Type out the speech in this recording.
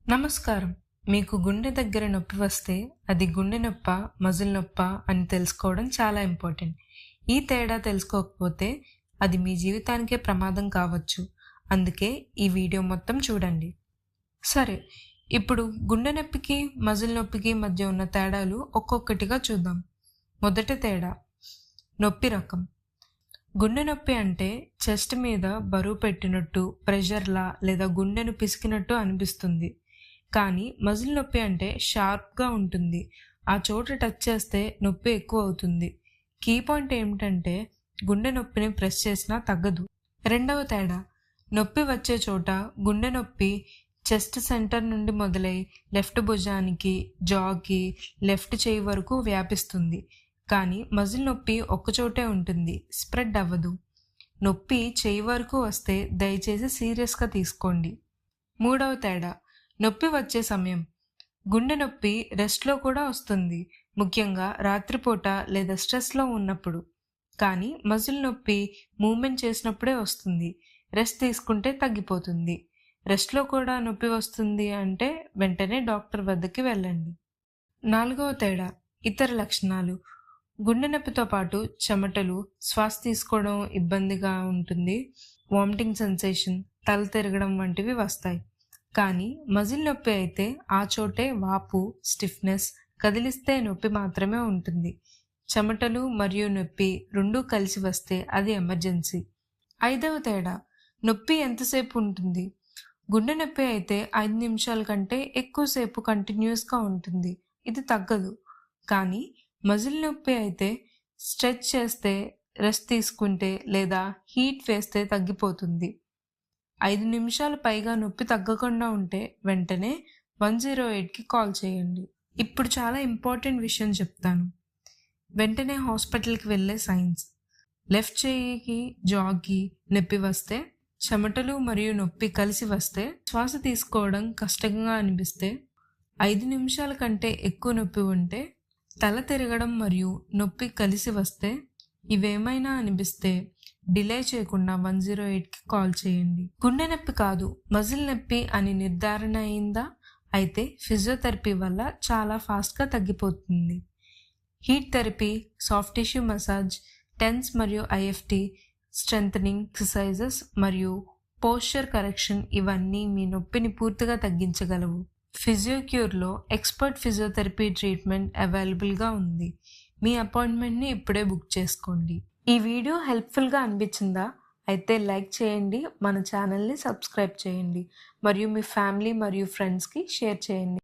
నమస్కారం. మీకు గుండె దగ్గర నొప్పి వస్తే అది గుండె నొప్పా, మజిల్ నొప్పా అని తెలుసుకోవడం చాలా ఇంపార్టెంట్. ఈ తేడా తెలుసుకోకపోతే అది మీ జీవితానికే ప్రమాదం కావచ్చు. అందుకే ఈ వీడియో మొత్తం చూడండి. సరే, ఇప్పుడు గుండె నొప్పికి, మజిల్ నొప్పికి మధ్య ఉన్న తేడాలు ఒక్కొక్కటిగా చూద్దాం. మొదటి తేడా, నొప్పి రకం. గుండె నొప్పి అంటే చెస్ట్ మీద బరువు పెట్టినట్టు, ప్రెషర్లా లేదా గుండెను పిసికినట్టు అనిపిస్తుంది. కానీ మజిల్ నొప్పి అంటే షార్ప్గా ఉంటుంది. ఆ చోట టచ్ చేస్తే నొప్పి ఎక్కువ అవుతుంది. కీ పాయింట్ ఏమిటంటే గుండె నొప్పిని ప్రెస్ చేసినా తగ్గదు. రెండవ తేడా, నొప్పి వచ్చే చోట గుండె నొప్పి చెస్ట్ సెంటర్ నుండి మొదలై లెఫ్ట్ భుజానికి, జాకి, లెఫ్ట్ చేయి వరకు వ్యాపిస్తుంది. కానీ మజిల్ నొప్పి ఒక్కచోటే ఉంటుంది, స్ప్రెడ్ అవ్వదు. నొప్పి చేయి వరకు వస్తే దయచేసి సీరియస్గా తీసుకోండి. మూడవ తేడా, నొప్పి వచ్చే సమయం. గుండె నొప్పి రెస్ట్లో కూడా వస్తుంది, ముఖ్యంగా రాత్రిపూట లేదా స్ట్రెస్లో ఉన్నప్పుడు. కానీ మజిల్ నొప్పి మూమెంట్ చేసినప్పుడే వస్తుంది, రెస్ట్ తీసుకుంటే తగ్గిపోతుంది. రెస్ట్లో కూడా నొప్పి వస్తుంది అంటే వెంటనే డాక్టర్ వద్దకి వెళ్ళండి. నాలుగవ తేడా, ఇతర లక్షణాలు. గుండె నొప్పితో పాటు చెమటలు, శ్వాస తీసుకోవడం ఇబ్బందిగా ఉంటుంది, వామిటింగ్ సెన్సేషన్, తల తిరగడం వంటివి వస్తాయి. కానీ మజిల్ నొప్పి అయితే ఆ చోటే వాపు, స్టిఫ్నెస్, కదిలిస్తే నొప్పి మాత్రమే ఉంటుంది. చెమటలు మరియు నొప్పి రెండూ కలిసి వస్తే అది ఎమర్జెన్సీ. ఐదవ తేడా, నొప్పి ఎంతసేపు ఉంటుంది. గుండె నొప్పి అయితే 5 నిమిషాల కంటే ఎక్కువసేపు కంటిన్యూస్గా ఉంటుంది, ఇది తగ్గదు. కానీ మజిల్ నొప్పి అయితే స్ట్రెచ్ చేస్తే, రెస్ట్ తీసుకుంటే లేదా హీట్ వేస్తే తగ్గిపోతుంది. 5 నిమిషాలు పైగా నొప్పి తగ్గకుండా ఉంటే వెంటనే 108కి కాల్ చేయండి. ఇప్పుడు చాలా ఇంపార్టెంట్ విషయం చెప్తాను. వెంటనే హాస్పిటల్కి వెళ్ళే సైన్స్. లెఫ్ట్ చేయికి, జాకి నొప్పి వస్తే, చెమటలు మరియు నొప్పి కలిసి వస్తే, శ్వాస తీసుకోవడం కష్టంగా అనిపిస్తే, 5 నిమిషాల కంటే ఎక్కువ నొప్పి ఉంటే, తల తిరగడం మరియు నొప్పి కలిసి వస్తే, ఇవేమైనా అనిపిస్తే డిలే చేయకుండా 108కి కాల్ చేయండి. గుండె నొప్పి కాదు, మజిల్ నొప్పి అని నిర్ధారణ అయిందా? అయితే ఫిజియోథెరపీ వల్ల చాలా ఫాస్ట్గా తగ్గిపోతుంది. Heat therapy, soft tissue massage, TENS మరియు ఐఎఫ్టీ, స్ట్రెంథనింగ్ ఎక్సర్సైజెస్ మరియు పోస్చర్ కరెక్షన్ ఇవన్నీ మీ నొప్పిని పూర్తిగా తగ్గించగలవు. ఫిజియోక్యూర్లో ఎక్స్పర్ట్ ఫిజియోథెరపీ ట్రీట్మెంట్ అవైలబుల్గా ఉంది. మీ అపాయింట్మెంట్ని ఇప్పుడే బుక్ చేసుకోండి. ఈ వీడియో హెల్ప్ఫుల్గా అనిపించిందా? అయితే లైక్ చేయండి, మన ఛానల్ని సబ్స్క్రైబ్ చేయండి మరియు మీ ఫ్యామిలీ మరియు ఫ్రెండ్స్కి షేర్ చేయండి.